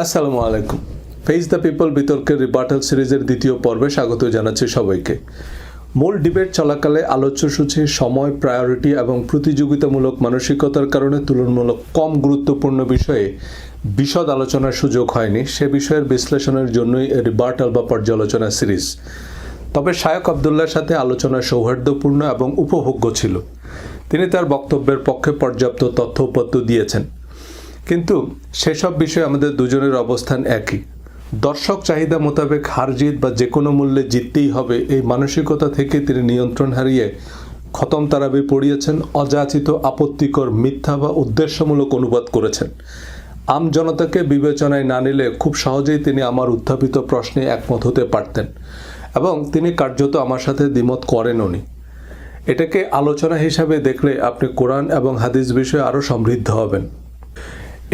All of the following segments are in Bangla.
আসসালামু আলাইকুম। ফেস দ্য পিপল বিতর্কের রিবার্টাল সিরিজের দ্বিতীয় পর্বে স্বাগত জানাচ্ছি সবাইকে। মূল ডিবেট চলাকালে আলোচ্যসূচি সময়, প্রায়োরিটি এবং প্রতিযোগিতামূলক মানসিকতার কারণে তুলনামূলক কম গুরুত্বপূর্ণ বিষয়ে বিশদ আলোচনার সুযোগ হয়নি। সে বিষয়ের বিশ্লেষণের জন্যই রিবার্টাল বা পর্যালোচনা সিরিজ। তবে শায়খ আবদুল্লাহর সাথে আলোচনা সৌহার্দ্যপূর্ণ এবং উপভোগ্য ছিল। তিনি তার বক্তব্যের পক্ষে পর্যাপ্ত তথ্য দিয়েছেন, কিন্তু সেসব বিষয়ে আমাদের দুজনের অবস্থান একই। দর্শক চাহিদা মোতাবেক হার জিত বা যে কোনো মূল্যে জিততেই হবে, এই মানসিকতা থেকে তিনি নিয়ন্ত্রণ হারিয়ে খতম তারাবি পড়িয়েছেন, অযাচিত, আপত্তিকর, মিথ্যা বা উদ্দেশ্যমূলক অনুবাদ করেছেন। আম জনতাকে বিবেচনায় না নিলে খুব সহজেই তিনি আমার উত্থাপিত প্রশ্নে একমত হতে পারতেন, এবং তিনি কার্যত আমার সাথে দ্বিমত করেনওনি। এটাকে আলোচনা হিসাবে দেখলে আপনি কোরআন এবং হাদিস বিষয়ে আরও সমৃদ্ধ হবেন।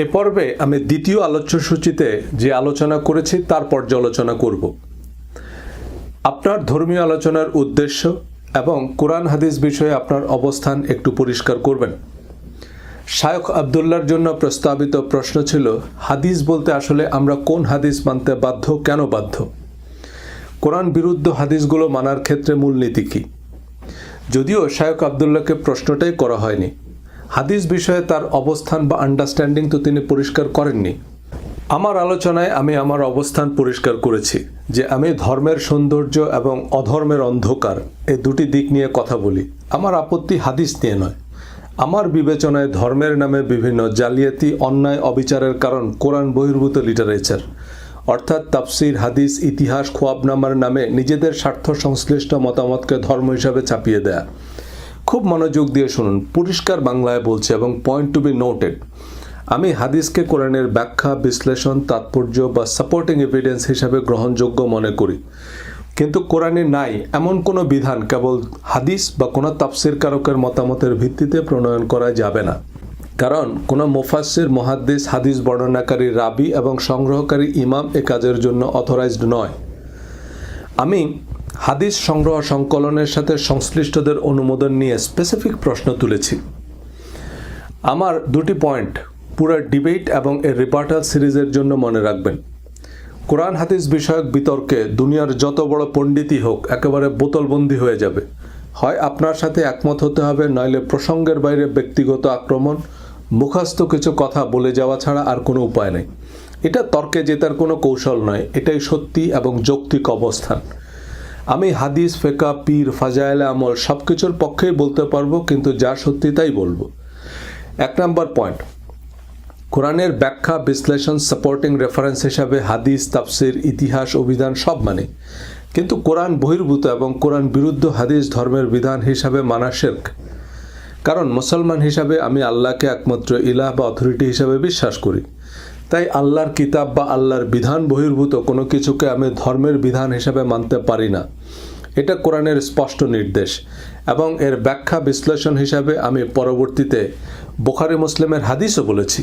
এ পর্বে আমি দ্বিতীয় আলোচ্যসূচিতে যে আলোচনা করেছি তার পর্যালোচনা করব। আপনার ধর্মীয় আলোচনার উদ্দেশ্য এবং কোরআন হাদিস বিষয়ে আপনার অবস্থান একটু পরিষ্কার করবেন। শায়খ আবদুল্লাহর জন্য প্রস্তাবিত প্রশ্ন ছিল, হাদিস বলতে আসলে আমরা কোন হাদিস মানতে বাধ্য, কেন বাধ্য? কোরআন বিরুদ্ধ হাদিসগুলো মানার ক্ষেত্রে মূলনীতি কী? যদিও শায়খ আবদুল্লাহকে প্রশ্নটাই করা হয়নি। হাদিস বিষয়ে তার অবস্থান বা আন্ডারস্ট্যান্ডিং তো তিনি পরিষ্কার করেননি। আমার আলোচনায় আমি আমার অবস্থান পরিষ্কার করেছি যে আমি ধর্মের সৌন্দর্য এবং অধর্মের অন্ধকার এই দুটি দিক নিয়ে কথা বলি। আমার আপত্তি হাদিস নিয়ে নয়। আমার বিবেচনায় ধর্মের নামে বিভিন্ন জালিয়াতি, অন্যায়, অবিচারের কারণ কোরআন বহির্ভূত লিটারেচার, অর্থাৎ তাফসির, হাদিস, ইতিহাস, খোয়াবনামার নামে নিজেদের স্বার্থ সংশ্লিষ্ট মতামতকে ধর্ম হিসাবে চাপিয়ে দেয়া। খুব মনোযোগ দিয়ে শুনুন, পরিষ্কার বাংলায় বলছি এবং পয়েন্ট টু বি নোটেড। আমি হাদিসকে কোরআনের ব্যাখ্যা, বিশ্লেষণ, তাৎপর্য বা সাপোর্টিং এভিডেন্স হিসাবে গ্রহণযোগ্য মনে করি, কিন্তু কোরআনে নাই এমন কোনো বিধান কেবল হাদিস বা কোনো তাফসির কারকের মতামতের ভিত্তিতে প্রণয়ন করা যাবে না। কারণ কোনো মুফাসসির, মুহাদ্দিস, হাদিস বর্ণনাকারী, রাবি এবং সংগ্রহকারী ইমাম এ কাজের জন্য অথরাইজড নয়। আমি হাদিস সংগ্রহ সংকলনের সাথে সংশ্লিষ্টদের অনুমোদন নিয়ে স্পেসিফিক প্রশ্ন তুলেছি। আমার দুটি পয়েন্ট পুরো ডিবেট এবং এর রিবার্টাল সিরিজের জন্য মনে রাখবেন। কোরআন হাদিস বিষয়ক বিতর্কে দুনিয়ার যত বড় পণ্ডিতই হোক একেবারে বোতলবন্দি হয়ে যাবে। হয় আপনার সাথে একমত হতে হবে, নইলে প্রসঙ্গের বাইরে ব্যক্তিগত আক্রমণ, মুখস্থ কিছু কথা বলে যাওয়া ছাড়া আর কোনো উপায় নেই। এটা তর্কে জেতার কোনো কৌশল নয়, এটাই সত্যি এবং যৌক্তিক অবস্থান। আমি হাদিস, ফেকা, পীর, ফাজায়েলে আমল সব কিছুর পক্ষেই বলতে পারবো, কিন্তু যা সত্যি তাই বলবো। 1 নম্বর পয়েন্ট, কোরআনের ব্যাখ্যা, বিশ্লেষণ, সাপোর্টিং রেফারেন্স হিসাবে হাদিস, তাফসির, ইতিহাস, অভিধান সব মানে, কিন্তু কোরআন বহির্ভূত এবং কোরআন বিরুদ্ধ হাদিস ধর্মের বিধান হিসাবে মানা শিরক। কারণ মুসলমান হিসাবে আমি আল্লাহকে একমাত্র ইলাহ বা অথরিটি হিসাবে বিশ্বাস করি। তাই আল্লাহর কিতাব বা আল্লাহর বিধান বহির্ভূত কোনো কিছুকে আমি ধর্মের বিধান হিসাবে মানতে পারি না। এটা কোরআনের স্পষ্ট নির্দেশ, এবং এর ব্যাখ্যা, বিশ্লেষণ হিসাবে আমি পরবর্তীতে বুখারী, মুসলিমের হাদিসও বলেছি।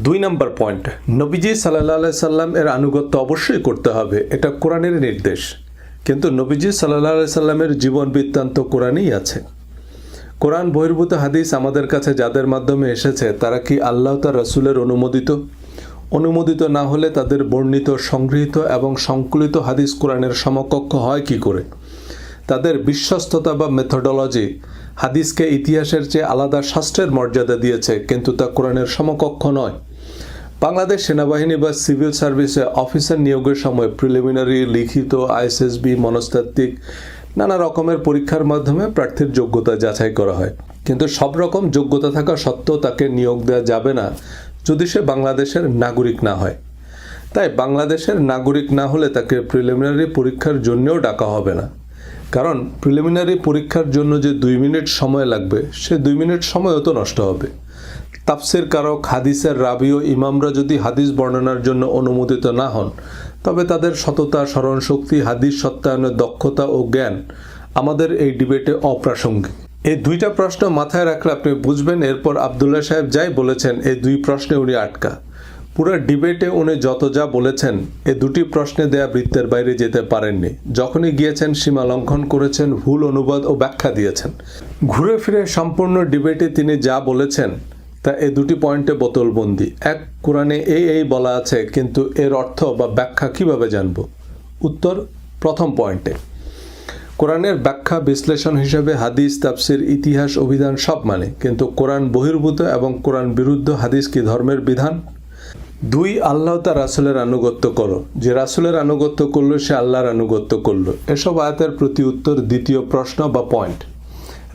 2 নম্বর পয়েন্ট, নবীজি সাল্লাল্লাহু আলাইহি সাল্লাম এর আনুগত্য অবশ্যই করতে হবে, এটা কোরআনের নির্দেশ। কিন্তু নবীজি সাল্লাল্লাহু আলাইহি সাল্লামের জীবন বৃত্তান্ত কোরআনেই আছে। কোরআন বহির্ভূত হাদিস আমাদের কাছে যাদের মাধ্যমে এসেছে তারা কি আল্লাহ তার রাসূলের অনুমোদিত না হলে তাদের বর্ণিত, সংগৃহীত এবং সংকলিত হাদিস কোরআনের সমকক্ষ হয় কি করে? তাদের বিশ্বস্ততা বা মেথোডোলজি হাদিসকে ইতিহাসের চেয়ে আলাদা শাস্ত্রের মর্যাদা দিয়েছে, কিন্তু তা কোরআনের সমকক্ষ নয়। বাংলাদেশ সেনাবাহিনী বা সিভিল সার্ভিসে অফিসার নিয়োগের সময় প্রিলিমিনারি, লিখিত, আইএসএসবি, মনস্তাত্ত্বিক নানা রকমের পরীক্ষার মাধ্যমে প্রার্থীর যোগ্যতা যাচাই করা হয়, কিন্তু সব রকম যোগ্যতা থাকা সত্ত্বেও তাকে নিয়োগ দেওয়া যাবে না যদি সে বাংলাদেশের নাগরিক না হয়। তাই বাংলাদেশের নাগরিক না হলে তাকে প্রিলিমিনারি পরীক্ষার জন্যও ডাকা হবে না। কারণ প্রিলিমিনারি পরীক্ষার জন্য যে 2 মিনিট সময় লাগবে, সে 2 মিনিট সময়ও তো নষ্ট হবে। তাফসির কারক, হাদিসের রাবি ও ইমামরা যদি হাদিস বর্ণনার জন্য অনুমোদিত না হন, তবে তাদের সততা, স্মরণশক্তি, হাদিস সত্যায়নের দক্ষতা ও জ্ঞান আমাদের এই ডিবেটে অপ্রাসঙ্গিক। এই 2টা প্রশ্ন মাথায় রাখলে আপনি বুঝবেন এরপর আবদুল্লাহ সাহেব যাই বলেছেন এই 2 প্রশ্নে উনি আটকা। পুরো ডিবেটে উনি যত যা বলেছেন এই 2টি প্রশ্নে দেয়া বৃত্তের বাইরে যেতে পারেননি। যখনই গিয়েছেন সীমা লঙ্ঘন করেছেন, ভুল অনুবাদ ও ব্যাখ্যা দিয়েছেন। ঘুরে ফিরে সম্পূর্ণ ডিবেটে তিনি যা বলেছেন তা এই দুটি পয়েন্টে বোতলবন্দি। এক, কোরআনে এই বলা আছে, কিন্তু এর অর্থ বা ব্যাখ্যা কিভাবে জানব? উত্তর, প্রথম পয়েন্টে। কোরআনের ব্যাখ্যা বিশ্লেষণ হিসেবে হাদিস, তাফসির, ইতিহাস, অভিধান সব মানে, কিন্তু কোরআন বহির্ভূত এবং কোরআন বিরুদ্ধ হাদিস কি ধর্মের বিধান? দুই, আল্লাহ তার রাসূলের আনুগত্য করো। যে রাসূলের আনুগত্য করলো সে আল্লাহর আনুগত্য করলো। এসব আয়াতের প্রতি উত্তর দ্বিতীয় প্রশ্ন বা পয়েন্ট।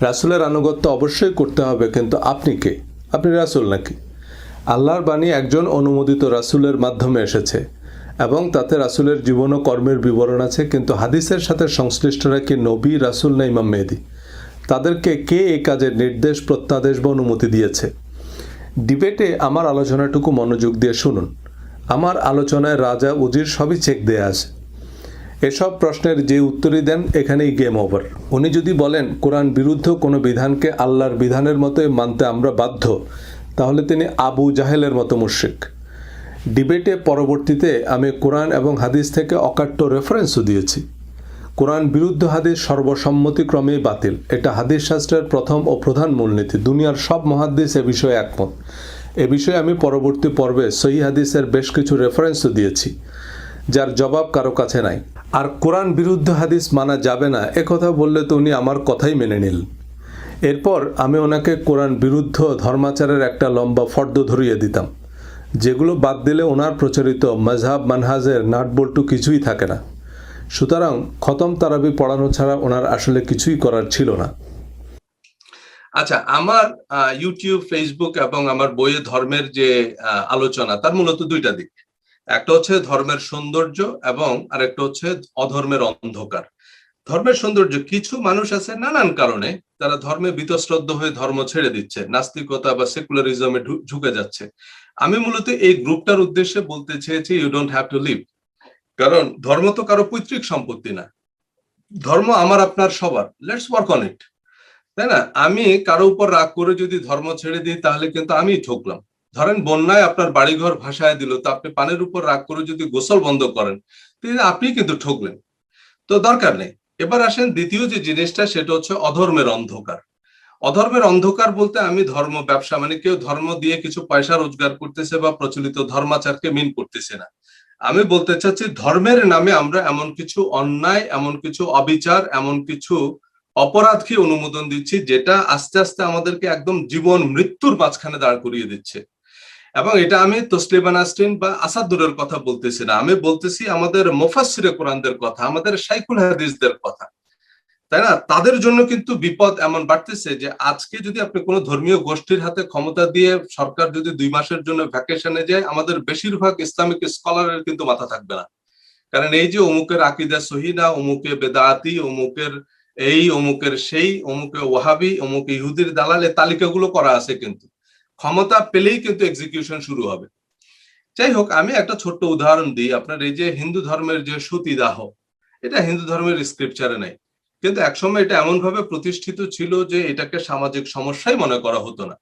রাসূলের আনুগত্য অবশ্যই করতে হবে, কিন্তু আপনি কে? আপনি রাসূল নাকি? আল্লাহর বাণী একজন অনুমোদিত রাসূলের মাধ্যমে এসেছে এবং তাতে রাসূলের জীবন ও কর্মের বিবরণ আছে, কিন্তু হাদিসের সাথে সংশ্লিষ্টরা কি নবী, রাসূল না ইমাম মেহেদী? তাদেরকে কে এই কাজের নির্দেশ, প্রত্যাদেশ বা অনুমতি দিয়েছে? ডিবেটে আমার আলোচনাটুকু মনোযোগ দিয়ে শুনুন। আমার আলোচনায় রাজা, উজির সবই চেক দেয়া আছে। এসব প্রশ্নের যে উত্তরই দেন, এখানেই গেম ওভার। উনি যদি বলেন কোরআন বিরুদ্ধ কোনো বিধানকে আল্লাহর বিধানের মতোই মানতে আমরা বাধ্য, তাহলে তিনি আবু জাহেলের মতো মুশরিক। ডিবেটে পরবর্তীতে আমি কোরআন এবং হাদিস থেকে অকাট্য রেফারেন্সও দিয়েছি। কোরআন বিরুদ্ধ হাদিস সর্বসম্মতিক্রমেই বাতিল। এটা হাদিস শাস্ত্রের প্রথম ও প্রধান মূলনীতি। দুনিয়ার সব মুহাদ্দিস এ বিষয়ে একমত। এ বিষয়ে আমি পরবর্তী পর্বে সহিহ হাদিসের বেশ কিছু রেফারেন্সও দিয়েছি, যার জবাব কারো কাছে নাই। আর কোরআন বিরুদ্ধ হাদিস মানা যাবে না একথা বললে তো উনি আমার কথাই মেনে নিল। এরপর আমি ওনাকে কোরআন বিরুদ্ধ ধর্মাচারের একটা লম্বা ফর্দ ধরিয়ে দিতাম, যেগুলো বাদ দিলে ওনার প্রচলিত মজহাব মানহাজের নাটবল্টু কিছুই থাকে না। সুতরাং খতম তারাবি পড়ানো ছাড়া ওনার আসলে কিছুই করার ছিল না। আচ্ছা, আমার ইউটিউব, ফেসবুক এবং আমার বইয়ে ধর্মের যে আলোচনা, তার মূলত দুইটা দিক। একটা হচ্ছে ধর্মের সৌন্দর্য এবং আরেকটা হচ্ছে অধর্মের অন্ধকার। ধর্মের সৌন্দর্য, কিছু মানুষ আছে নানান কারণে তারা ধর্মে বীতশ্রদ্ধ হয়ে ধর্ম ছেড়ে দিচ্ছে, নাস্তিকতা বা সেকুলারিজমে ঢুকে যাচ্ছে। আমি মূলত এই গ্রুপটার উদ্দেশ্যে বলতে চেয়েছি, you don't have to leave. কারণ ধর্ম তো কারো পৈতৃক সম্পত্তি না, ধর্ম আমার আপনার সবার। লেটস ওয়ার্ক অন ইট, তাই না? আমি কারো উপর রাগ করে যদি ধর্ম ছেড়ে দিই, তাহলে কিন্তু আমি ঠকলাম। ধরেন বন্যায় আপনার বাড়িঘর ভাসায় দিল, তো আপনি পানির উপর রাগ করে যদি গোসল বন্ধ করেন, তাহলে আপনি কিন্তু ঠকলেন। তো দরকার নেই। এবার আসেন দ্বিতীয় যে জিনিসটা, সেটা হচ্ছে অধর্মের অন্ধকার। অধর্মের অন্ধকার বলতে আমি ধর্ম ব্যবসা, মানে কেউ ধর্ম দিয়ে কিছু পয়সা রোজগার করতেছে বা প্রচলিত ধর্মাচারকে মিন করতেছে না। আমি বলতে চাচ্ছি, ধর্মের নামে আমরা এমন কিছু অন্যায়, এমন কিছু অবিচার, এমন কিছু অপরাধকে অনুমোদন দিচ্ছি, যেটা আস্তে আস্তে আমাদেরকে একদম জীবন মৃত্যুর মাঝখানে দাঁড় করিয়ে দিচ্ছে। এবং এটা আমি তসলিমা নাসরিন বা আসাদুরের কথা বলতেছি না, আমি বলতেছি আমাদের মুফাসসিরে কোরআনদের কথা, আমাদের শাইখুল হাদিসদের কথা, তাই না? তাদের জন্য কিন্তু বিপদ এমন বাড়তেছে যে আজকে যদি আপনি কোনো ধর্মীয় গোষ্ঠীর হাতে ক্ষমতা দিয়ে সরকার যদি 2 মাসের জন্য ভ্যাকেশনে যায়, আমাদের বেশিরভাগ ইসলামিক স্কলারের কিন্তু মাথা থাকবে না। কারণ এই যে অমুকের আকীদা সহিহ না, অমুকে বেদাতি, অমুকের এই, অমুকের সেই, অমুকে ওয়াহাবি, অমুকে ইহুদির দালাল, এই তালিকাগুলো করা আছে। কিন্তু ক্ষমতা পেলেই কিন্তু এক্সিকিউশন শুরু হবে। যাই হোক, আমি একটা ছোট্ট উদাহরণ দিই। আপনার এই যে হিন্দু ধর্মের যে সতীদাহ, এটা হিন্দু ধর্মের স্ক্রিপচারে নাই, কিন্তু একসময় এটা এমন ভাবে প্রতিষ্ঠিত ছিল যে এটাকে সামাজিক সমস্যাই মনে করা হতো না।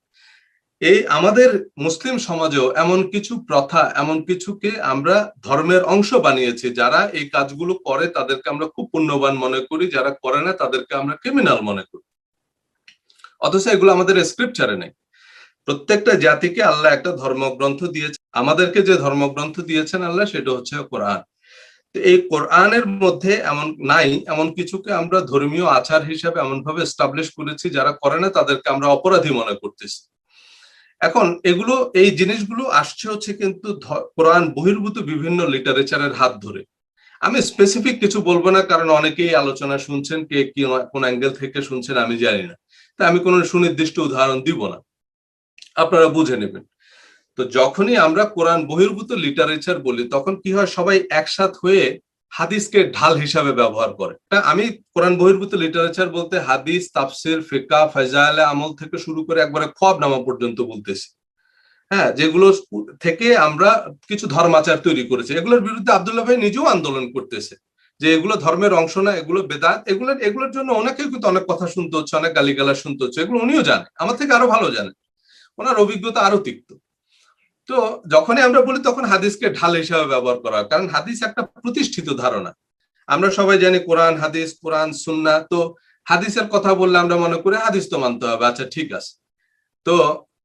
এই আমাদের মুসলিম সমাজেও এমন কিছু প্রথা, এমন কিছুকে আমরা ধর্মের অংশ বানিয়েছি। যারা এই কাজগুলো করে তাদেরকে আমরা খুব পুণ্যবান মনে করি, যারা করে না তাদেরকে আমরা ক্রিমিনাল মনে করি। অথচ এগুলো আমাদের স্ক্রিপচারে নেই। প্রত্যেকটা জাতিকে আল্লাহ একটা ধর্মগ্রন্থ দিয়েছে। আমাদেরকে যে ধর্মগ্রন্থ দিয়েছেন আল্লাহ, সেটা হচ্ছে কোরআন। এই কোরআনের মধ্যে এমন নাই, এমন কিছুকে আমরা ধর্মীয় আচার হিসাবে এমন ভাবে এস্টাবলিশ করেছি, যারা করে না তাদেরকে আমরা অপরাধী মনে করতেছি। এখন এগুলো, এই জিনিসগুলো আসছে হচ্ছে কিন্তু কোরআন বহির্ভূত বিভিন্ন লিটারেচারের হাত ধরে। আমি স্পেসিফিক কিছু বলবো না, কারণ অনেকেই আলোচনা শুনছেন, কে কি কোন অ্যাঙ্গেল থেকে শুনছেন আমি জানি না, তাই আমি কোনো সুনির্দিষ্ট উদাহরণ দিব না, আপনারা বুঝে নেবেন। তো যখনই আমরা কোরআন বহির্ভূত লিটারেচার বলি, তখন কি হয়, সবাই একসাথ হয়ে হাদিসকে ঢাল হিসাবে ব্যবহার করে। আমি কোরআন বহির্ভূত লিটারেচার বলতে হাদিস, তাফসির, ফিকহ, ফাজাইলে আমল থেকে শুরু করে একবারে খোয়াবনামা পর্যন্ত বলতেছি। হ্যাঁ, যেগুলো থেকে আমরা কিছু ধর্মাচার তৈরি করেছি, এগুলোর বিরুদ্ধে আব্দুল্লাহ ভাই নিজেও আন্দোলন করতেছে যে এগুলো ধর্মের অংশ না, এগুলো বেদাত। এগুলোর জন্য ওনাকেও কিন্তু অনেক কথা শুনতে হচ্ছে, অনেক গালিগালাজ শুনতে হচ্ছে। এগুলো উনিও জানে, আমার থেকে আরো ভালো জানে, ওনার অভিজ্ঞতা আরো তিক্ত। তো যখনই আমরা বলি তখন হাদিসকে ঢাল হিসাবে ব্যবহার করা, কারণ হাদিস একটা প্রতিষ্ঠিত ধারণা। আমরা সবাই জানি কোরআন হাদিস, কোরআন সুন্নাহ। তো হাদিসের কথা বললে আমরা মনে করি হাদিস তো মানতে হবে, আচ্ছা ঠিক আছে। তো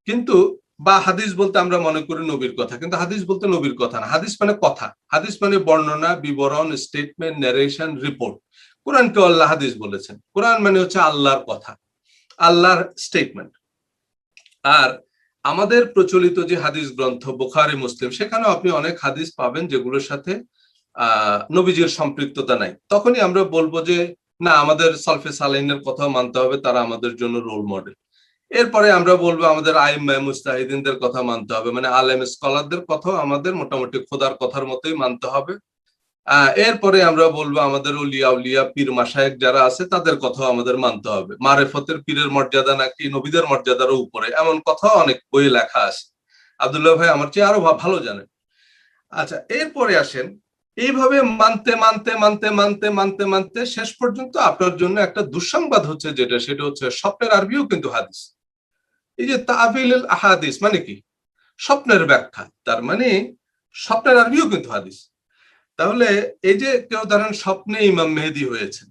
কিন্তু বা হাদিস বলতে আমরা মনে করি নবীর কথা, কিন্তু হাদিস বলতে নবীর কথা না। হাদিস মানে কথা, হাদিস মানে বর্ণনা, বিবরণ, স্টেটমেন্ট, ন্যারেশন, রিপোর্ট। কোরআনকে আল্লাহ হাদিস বলেছেন। কোরআন মানে হচ্ছে আল্লাহর কথা, আল্লাহর স্টেটমেন্ট। আর আমাদের প্রচলিত যে হাদিস গ্রন্থ বুখারী, মুসলিম, সেখানেও আপনি অনেক হাদিস পাবেন যেগুলোর সাথে নবীজির সম্পৃক্ততা নাই। তখনই আমরা বলবো যে না, আমাদের সালফে সালেহিনের কথা মানতে হবে, তারা আমাদের জন্য রোল মডেল। এরপরে আমরা বলবো আমাদের আইম্মা মুস্তাহিদিনদের কথা মানতে হবে, মানে আলেম স্কলারদের কথা আমাদের মোটামুটি খোদার কথার মতোই মানতে হবে। এরপরে আমরা বলবো আমাদের ওলিয়া উলিয়া পীর মাশায়েখ যারা আছে তাদের কথাও আমাদের মানতে হবে। মারেফতের পীরের মর্যাদা নাকি নবীদের মর্যাদারও উপরে, এমন কথাও অনেক বইয়ে লেখা আছে। আব্দুল্লাহ ভাই আমার চেয়ে আরো ভালো জানেন। আচ্ছা, এরপরে আসেন, এইভাবে মানতে মানতে মানতে মানতে মানতে মানতে শেষ পর্যন্ত আপনার জন্য একটা দুঃসংবাদ হচ্ছে, সেটা হচ্ছে স্বপ্নের আরবিও কিন্তু হাদিস। এই যে তাবিল আহাদিস মানে কি? স্বপ্নের ব্যাখ্যা। তার মানে স্বপ্নের আরবিও কিন্তু হাদিস। তাহলে এই যে কেউ ধরেন স্বপ্নে ইমাম মেহেদী হয়েছেন,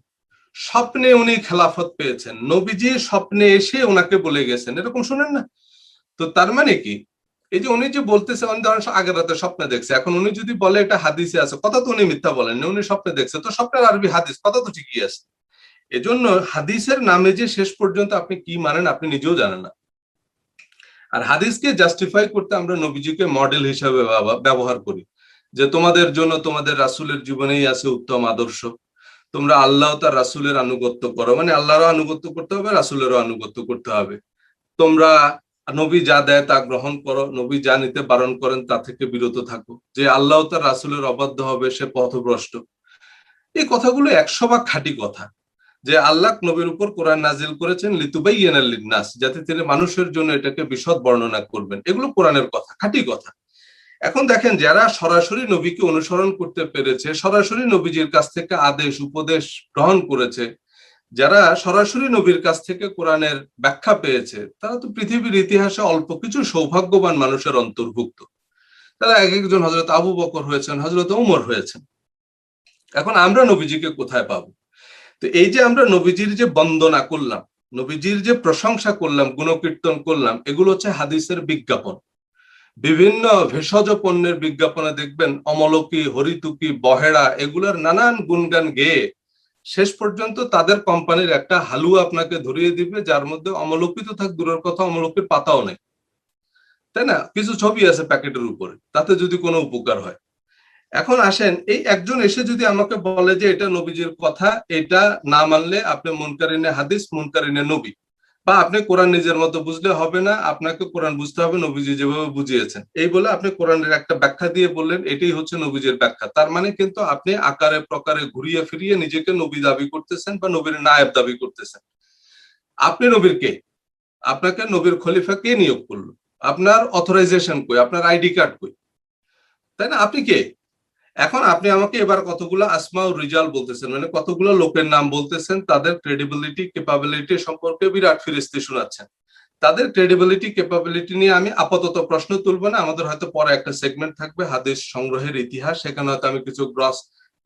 স্বপ্নে উনি খেলাফত পেয়েছেন, নবীজি স্বপ্নে এসে ওনাকে বলে গেছেন, এরকম শুনেন না? তো তার মানে কি, এই যে উনি যে বলতেছে উনি ধরেন আগের রাতে স্বপ্নে দেখছে, এখন উনি যদি বলে এটা হাদিসে আছে, কথা তো উনি মিথ্যা বলেন, উনি স্বপ্নে দেখছে, তো স্বপ্নের আরবি হাদিস, কথা তো ঠিকই আছে। এজন্য হাদিসের নামে যে শেষ পর্যন্ত আপনি কি মানেন আপনি নিজেও জানেন না। আর হাদিসকে জাস্টিফাই করতে আমরা নবীজিকে মডেল হিসাবে ব্যবহার করি, যে তোমাদের জন্য তোমাদের রাসূলের জীবনেই আছে উত্তম আদর্শ, তোমরা আল্লাহ তার রাসূলের আনুগত্য করো, মানে আল্লাহরও আনুগত্য করতে হবে, রাসূলেরও আনুগত্য করতে হবে। তোমরা নবী যা দেয় তা গ্রহণ করো, নবী যা নিতে বারণ করেন তা থেকে বিরত থাকো। যে আল্লাহ তার রাসূলের অবাধ্য হবে সে পথভ্রষ্ট। এই কথাগুলো 100 ভাগ খাঁটি কথা, যে আল্লাহ নবীর উপর কোরআন নাজিল করেছেন লিতুবাইয়িনা লিন-নাস, যাতে তিনি মানুষের জন্য এটাকে বিশদ বর্ণনা করবেন। এগুলো কোরআনের কথা, খাঁটি কথা। এখন দেখেন, যারা সরাসরি নবীকে অনুসরণ করতে পেরেছে, সরাসরি নবীজির কাছ থেকে আদেশ উপদেশ গ্রহণ করেছে, যারা সরাসরি নবীর কাছ থেকে কোরআনের ব্যাখ্যা পেয়েছে, তারা তো পৃথিবীর ইতিহাসে অল্প কিছু সৌভাগ্যবান মানুষের অন্তর্ভুক্ত। তারা এক একজন হযরত আবু বকর হয়েছেন, হযরত ওমর হয়েছেন। এখন আমরা নবীজিকে কোথায় পাবো? তো এই যে আমরা নবীজির যে বন্দনা করলাম, নবীজির যে প্রশংসা করলাম, গুণকীর্তন করলাম, এগুলো হচ্ছে হাদিসের বিজ্ঞাপন। বিভিন্ন ভেষজ পণ্যের বিজ্ঞাপনে দেখবেন অমলকি, হরিতুকি, বহেড়া, এগুলোর নানান গুণগান গেয়ে শেষ পর্যন্ত তাদের কোম্পানির একটা হালুয়া আপনাকে ধরিয়ে দিবে, যার মধ্যে অমলকি তো থাক দূরের কথা, অমলকির পাতাও নেই, তাই না? কিছু ছবি আছে প্যাকেটের উপরে, তাতে যদি কোনো উপকার হয়। এখন আসেন, এই একজন এসে যদি আমাকে বলে যে এটা নবীজির কথা, এটা না মানলে আপনি মুনকারিনে হাদিস, মুনকারিনে নবী, বা আপনি কোরআন নিজের মতো বুঝলে হবে না, আপনাকে কোরআন বুঝতে হবে নবীজি যেভাবে বুঝিয়েছেন, এই বলে আপনি কোরআনের একটা ব্যাখ্যা দিয়ে বললেন এটাই হচ্ছে নবীজির ব্যাখ্যা, তার মানে কিন্তু আপনি আকারে প্রকারে ঘুরিয়ে ফিরিয়ে নিজেকে নবী দাবি করতেছেন বা নবীর নায়েব দাবি করতেছেন। আপনি নবীর কে? আপনাকে নবীর খলিফা কে নিয়োগ করলো? আপনার অথরাইজেশন কই? আপনার আইডি কার্ড কই? তাই না? আপনি কে? এখন আপনি আমাকে এবার কতগুলো আসমা ও রিজাল বলতেছেন, মানে কতগুলো লোকের নাম বলতেছেন, তাদের ক্রেডিবিলিটি ক্যাপাবিলিটি সম্পর্কে বিরাট ফিরিস্তি শোনাচ্ছেন। তাদের ক্রেডিবিলিটি ক্যাপাবিলিটি নিয়ে আমি আপাতত প্রশ্ন তুলব না, আমাদের হয়তো পরে একটা সেগমেন্ট থাকবে হাদিস সংগ্রহের ইতিহাস, সেখানে হয়তো আমি কিছু গ্রস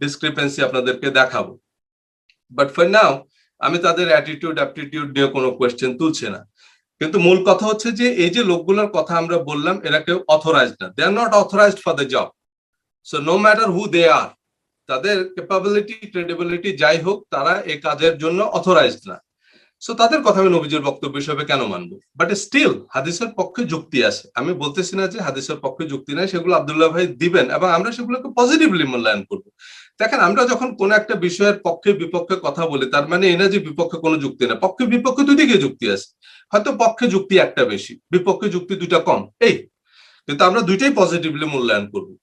ডিসক্রিপেন্সি আপনাদেরকে দেখাবো। বাট ফর নাও আমি তাদের অ্যাটিটিউড অ্যাপটিটিউড নিয়ে কোনো কোয়েশ্চেন তুলছি না। কিন্তু মূল কথা হচ্ছে যে এই যে লোকগুলোর কথা আমরা বললাম, এরা কেউ অথরাইজড না, they are not authorised for the job. So no matter who they are, তাদের ক্যাপাবিলিটি ক্রেডিবিলিটি যাই হোক, তারা এই কাজের জন্য অথরাইজড না। সো তাদের কথা আমি নবীজির বক্তব্য হিসেবে কেন মানবো? বাট স্টিল হাদিসের পক্ষে যুক্তি আছে, আমি বলতেছি না যে হাদিসের পক্ষে যুক্তি নাই, সেগুলো আব্দুল্লাহ ভাই দিবেন এবং আমরা সেগুলোকে পজিটিভলি মূল্যায়ন করবো। দেখেন, আমরা যখন কোন একটা বিষয়ের পক্ষে বিপক্ষে কথা বলি, তার মানে এই না যে বিপক্ষে কোনো যুক্তি না, পক্ষে বিপক্ষে দুদিকে যুক্তি আছে, হয়তো পক্ষে যুক্তি একটা বেশি, বিপক্ষে যুক্তি দুইটা কম, এই, কিন্তু আমরা দুইটাই পজিটিভলি মূল্যায়ন করবো।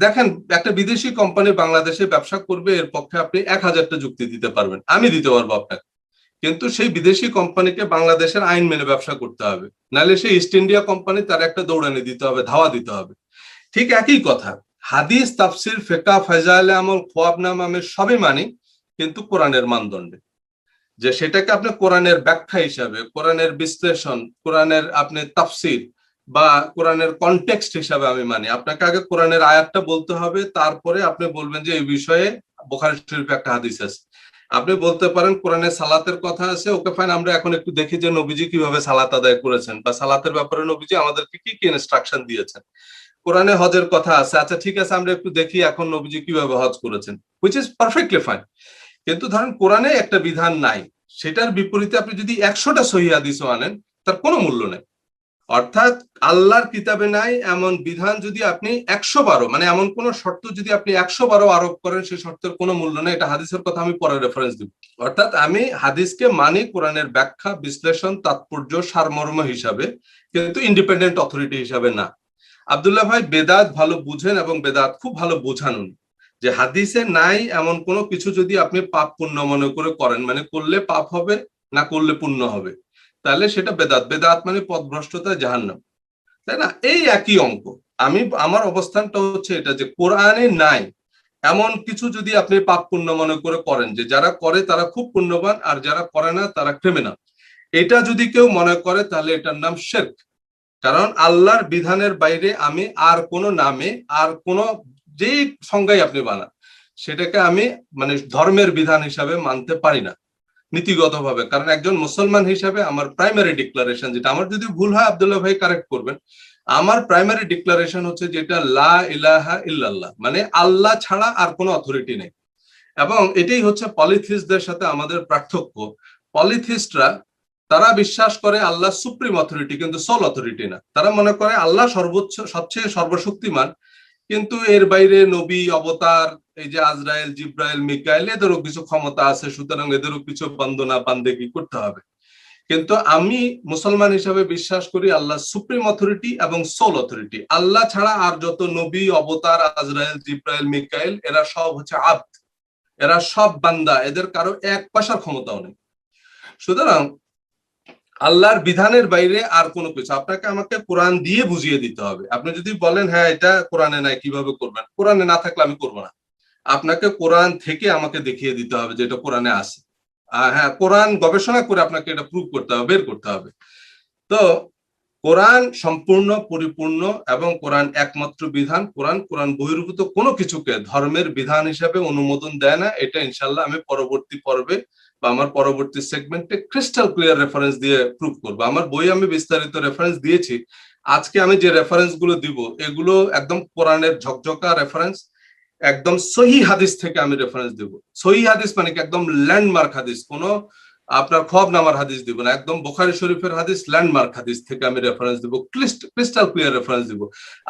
দেখেন, একটা বিদেশি কোম্পানি বাংলাদেশে ব্যবসা করবে, এর পক্ষে আপনি 1000টা যুক্তি দিতে পারবেন, আমি দিতে পারবো আপনাকে, কিন্তু সেই বিদেশি কোম্পানিকে বাংলাদেশের আইন মেনে ব্যবসা করতে হবে, নাহলে সেই ইস্ট ইন্ডিয়া কোম্পানি তার একটা দৌড়ানি দিতে হবে, ধাওয়া দিতে হবে। ঠিক একই কথা, হাদিস, তাফসির, ফিকহ, ফাজাইলে আমল, খোয়াবনামা আমি সবই মানি, কিন্তু কোরআনের মানদণ্ডে, যে সেটাকে আপনি কোরআনের ব্যাখ্যা হিসাবে, কোরআনের বিশ্লেষণ, কোরআনের আপনি তাফসির বা কোরআনের কনটেক্সট হিসাবে আমি মানি। আপনাকে আগে কোরআনের আয়াতটা বলতে হবে, তারপরে আপনি বলবেন যে এই বিষয়ে বুখারী শরীফে একটা হাদিস আছে। আপনি বলতে পারেন কোরআনে সালাতের কথা আছে, ওকে ফাইন, আমরা এখন একটু দেখি যে নবীজি কিভাবে সালাত আদায় করেছেন বা সালাতের ব্যাপারে নবীজি আমাদেরকে কি কি ইনস্ট্রাকশন দিয়েছেন। কোরআনে হজের কথা আছে, আচ্ছা ঠিক আছে আমরা একটু দেখি এখন নবীজি কিভাবে হজ করেছেন, হুইচ ইজ পারফেক্টলি ফাইন। কিন্তু ধরেন কোরআনে একটা বিধান নাই, সেটার বিপরীতে আপনি যদি 100টা সহিহ হাদিসও আনেন, তার কোনো মূল্য নেই। অর্থাৎ আল্লাহর কিতাবে নাই এমন বিধান যদি আপনি 100 বারও, মানে এমন কোন শর্ত যদি আপনি 100 বারও আরোপ করেন, সেই শর্তের কোনো মূল্য নেই। এটা হাদিসের কথা আমি পরে রেফারেন্স দিব। অর্থাৎ আমি হাদিসকে মানি কোরআনের ব্যাখ্যা, বিশ্লেষণ, তাৎপর্য, সারমর্ম হিসাবে, কিন্তু ইন্ডিপেন্ডেন্ট অথরিটি হিসাবে না। আব্দুল্লাহ ভাই বেদাত ভালো বুঝেন এবং বেদাত খুব ভালো বোঝান উনি, যে হাদিসে নাই এমন কোনো কিছু যদি আপনি পাপ পুণ্য মনে করে করেন, মানে করলে পাপ হবে না করলে পুণ্য হবে, তাহলে সেটা বেদাত। বেদাত মানে পথভ্রষ্টতা, জাহান্নাম, তাই না? এই একই অঙ্ক। আমার অবস্থানটা হচ্ছে এটা, যে কোরআনে নাই এমন কিছু যদি আপনি পাপ পুণ্য মনে করে করেন, যে যারা করে তারা খুব পুণ্যবান আর যারা করে না তারা ক্রিমিনাল, এটা যদি কেউ মনে করে তাহলে এটার নাম শিরক। কারণ আল্লাহর বিধানের বাইরে আমি আর কোন নামে, আর কোন যেই সংজ্ঞাই আপনি বানান, সেটাকে আমি মানে ধর্মের বিধান হিসাবে মানতে পারি না নীতিগতভাবে। কারণ একজন মুসলমান হিসাবে আমার প্রাইমারি ডিক্লারেশন, যেটা, আমার যদি ভুল হয় আব্দুল্লাহ ভাই কারেক্ট করবেন, আমার প্রাইমারি ডিক্লারেশন হচ্ছে যেটা লা ইলাহা ইল্লাল্লাহ, মানে আল্লাহ ছাড়া আর কোনো অথরিটি নেই। এবং এটাই হচ্ছে পলিথিস্টদের সাথে আমাদের পার্থক্য। পলিথিস্টরা, তারা বিশ্বাস করে আল্লাহ সুপ্রিম অথরিটি, কিন্তু সোল অথরিটি না। তারা মনে করে আল্লাহ সর্বোচ্চ, সবচেয়ে সর্বশক্তিমান, কিন্তু এর বাইরে নবী, অবতার, এই যে আজরাইল, জিব্রাইল, মিকাইল, এদেরও কিছু ক্ষমতা আছে, সুতরাং এদেরও কিছু বন্দনা বান্দেগি করতে হবে। কিন্তু আমি মুসলমান হিসাবে বিশ্বাস করি আল্লাহ সুপ্রিম অথরিটি এবং সোল অথরিটি। আল্লাহ ছাড়া আর যত নবী, অবতার, আজরাইল, জিব্রাইল, মিকাইল, এরা সব হচ্ছে আব্দ, এরা সব বান্দা, এদের কারো এক পয়সার ক্ষমতাও নেই। সুতরাং আল্লাহর বিধানের বাইরে আর কোনো কিছু আপনাকে আমাকে কোরআন দিয়ে বুঝিয়ে দিতে হবে। আপনি যদি বলেন হ্যাঁ এটা কোরআনে নাই, কিভাবে করবেন? কোরআনে না থাকলে আমি করবো না। আপনাকে কোরআন থেকে আমাকে দেখিয়ে দিতে হবে যে এটা কোরআনে আছে। হ্যাঁ, কোরআন গবেষণা করে আপনাকে এটা প্রুভ করতে হবে, বের করতে হবে। তো কোরআন সম্পূর্ণ, পরিপূর্ণ, এবং কোরআন একমাত্র বিধান। কোরআন বহির্ভূত কোনো কিছুকে ধর্মের বিধান হিসাবে অনুমোদন দেয় না। এটা ইনশাল্লাহ আমি পরবর্তী পর্বে বা আমার পরবর্তী সেগমেন্টে ক্রিস্টাল ক্লিয়ার রেফারেন্স দিয়ে প্রুভ করবো। আমার বই আমি বিস্তারিত রেফারেন্স দিয়েছি। আজকে আমি যে রেফারেন্স গুলো দিব, এগুলো একদম কোরআনের ঝকঝকা রেফারেন্স, একদম সহি হাদিস থেকে আমি রেফারেন্স দিব। সহি হাদিস মানে কি, একদম ল্যান্ডমার্ক হাদিস, কোনো আপনার খব নামার হাদিস দিব না, একদম বুখারী শরীফের হাদিস, ল্যান্ডমার্ক হাদিস থেকে আমি রেফারেন্স দিব, ক্রিস্টাল ক্লিয়ার রেফারেন্স দিব।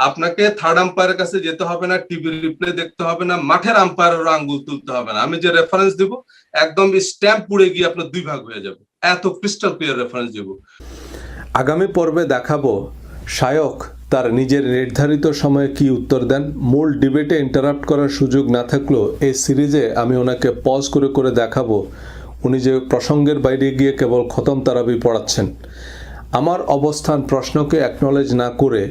আপনাকে থার্ড আম্পায়ারের কাছে যেতে হবে না, টিভি রিপ্লে দেখতে হবে না, মাঠের আম্পায়ারেরও আঙ্গুল তুলতে হবে না। আমি যে রেফারেন্স দিব একদম স্ট্যাম্প পুড়ে গিয়ে আপনার দুই ভাগ হয়ে যাবে, এত ক্রিস্টাল ক্লিয়ার রেফারেন্স দিব। আগামী পর্বে দেখাবো শায়খ তার নিজের নির্ধারিত সময়ে কি উত্তর দেন। মূল ডিবেটে ইন্টারাপ্ট করার সুযোগ না থাকলেও এই সিরিজে আমি ওনাকে পজ করে করে দেখাবো উনি যে প্রসঙ্গের বাইরে গিয়ে কেবল খতম তারাবি পড়াচ্ছেন। আমার অবস্থান প্রশ্নকে অ্যাকনলেজ না করে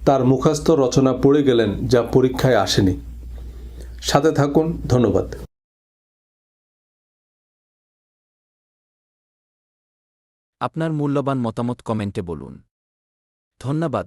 তার মুখস্থ রচনা পড়ে গেলেন, যা পরীক্ষায় আসেনি। সাথে থাকুন, ধন্যবাদ। আপনার মূল্যবান মতামত কমেন্টে বলুন। ধন্যবাদ।